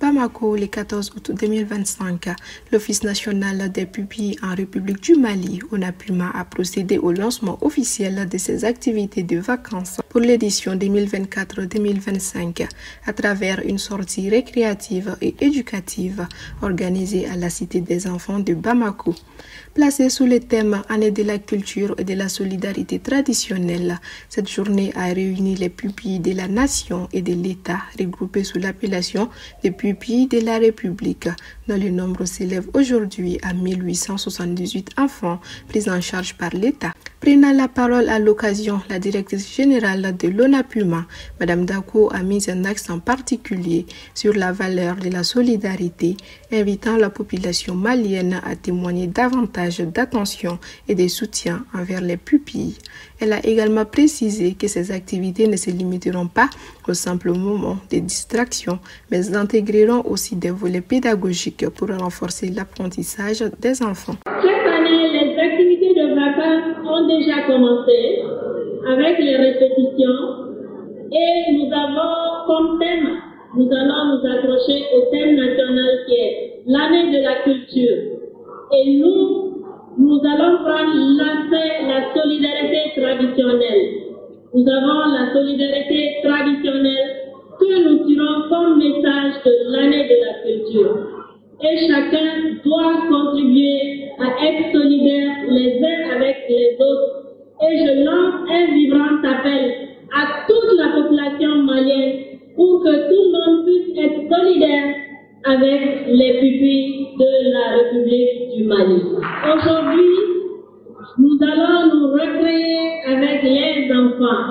Bamako le 14 août 2025, l'Office national des pupilles en République du Mali, ONAPUMA, a procédé au lancement officiel de ses activités de vacances pour l'édition 2024-2025 à travers une sortie récréative et éducative organisée à la Cité des enfants de Bamako. Placée sous le thème Année de la culture et de la solidarité traditionnelle, cette journée a réuni les pupilles de la nation et de l'État regroupés sous l'appellation des pupilles de la République, dont le nombre s'élève aujourd'hui à 1878 enfants pris en charge par l'État. Prenant la parole à l'occasion, la directrice générale de l'ONAPUMA, Mme Dako, a mis un accent particulier sur la valeur de la solidarité, invitant la population malienne à témoigner davantage d'attention et de soutien envers les pupilles. Elle a également précisé que ces activités ne se limiteront pas au simple moment de distraction, mais intégreront aussi des volets pédagogiques pour renforcer l'apprentissage des enfants. Cette année, les activités de vacances ont déjà commencé avec les répétitions et nous avons comme thème, nous allons nous accrocher au thème national qui est l'année de la culture. Et nous allons prendre la solidarité traditionnelle. Nous avons la solidarité traditionnelle que nous tirons comme message de l'année de la culture. Et chacun doit contribuer à être solidaire les uns avec les autres. Et je lance un vibrant appel à toute la population malienne pour que tout le monde puisse être solidaire avec les pupilles de la République du Mali. Aujourd'hui, nous allons nous recréer avec les enfants.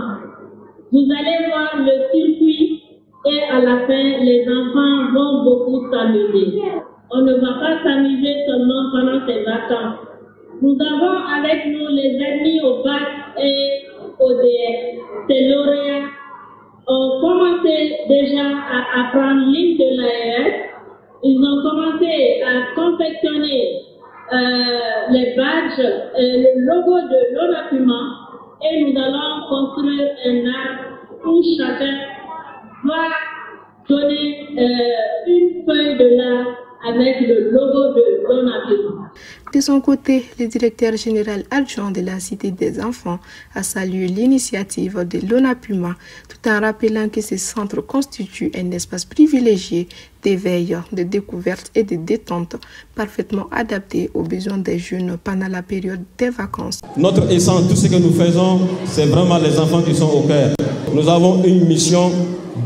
Vous allez voir le circuit et à la fin, les enfants vont beaucoup s'amuser. On ne va pas s'amuser seulement pendant ces vacances. Nous avons avec nous les amis au bac et au DS. Ces lauréats ont commencé déjà à apprendre l'hymne de l'AES. Ils ont commencé à confectionner les badges, le logo de l'ONAPUMA, et nous allons construire un arbre où chacun va donner une feuille de l'arbre avec le logo de l'ONAPUMA. De son côté, le directeur général adjoint de la Cité des enfants a salué l'initiative de l'ONAPUMA tout en rappelant que ce centre constitue un espace privilégié d'éveil, de découverte et de détente parfaitement adapté aux besoins des jeunes pendant la période des vacances. Notre essence, tout ce que nous faisons, c'est vraiment les enfants qui sont au cœur. Nous avons une mission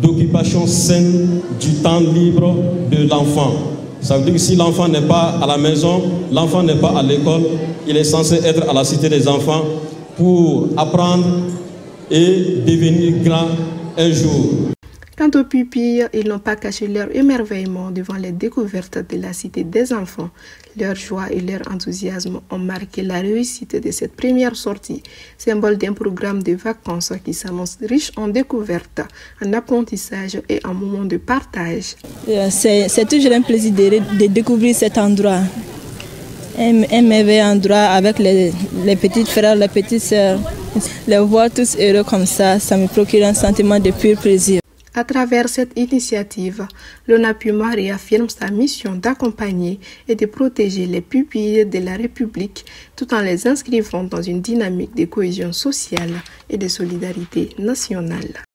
d'occupation saine du temps libre de l'enfant. Ça veut dire que si l'enfant n'est pas à la maison, l'enfant n'est pas à l'école, il est censé être à la Cité des enfants pour apprendre et devenir grand un jour. Quant aux pupilles, ils n'ont pas caché leur émerveillement devant les découvertes de la Cité des enfants. Leur joie et leur enthousiasme ont marqué la réussite de cette première sortie, symbole d'un programme de vacances qui s'annonce riche en découvertes, en apprentissage et en moments de partage. C'est toujours un plaisir de découvrir cet endroit. Un merveilleux endroit avec les petits frères, les petites sœurs. Les voir tous heureux comme ça me procure un sentiment de pur plaisir. À travers cette initiative, l'ONAPUMA réaffirme sa mission d'accompagner et de protéger les pupilles de la République tout en les inscrivant dans une dynamique de cohésion sociale et de solidarité nationale.